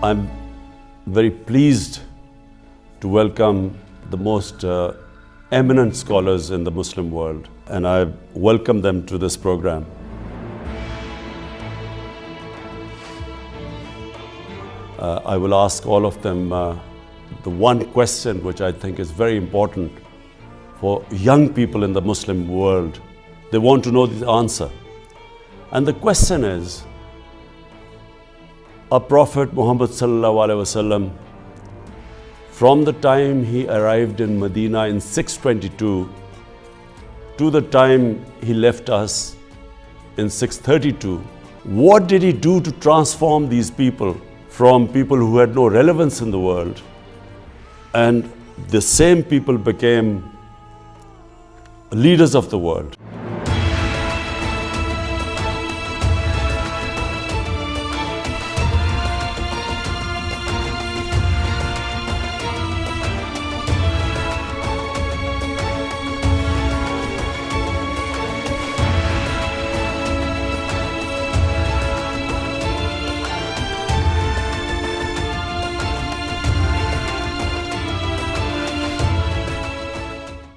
I'm very pleased to welcome the most eminent scholars in the Muslim world, and I welcome them to this program. I will ask all of them the one question which I think is very important for young people in the Muslim world. They want to know the answer. And the question is, our Prophet Muhammad sallallahu alaihi wasallam, from the time he arrived in Medina in 622 to the time he left us in 632, what did he do to transform these people from people who had no relevance in the world, and the same people became leaders of the world?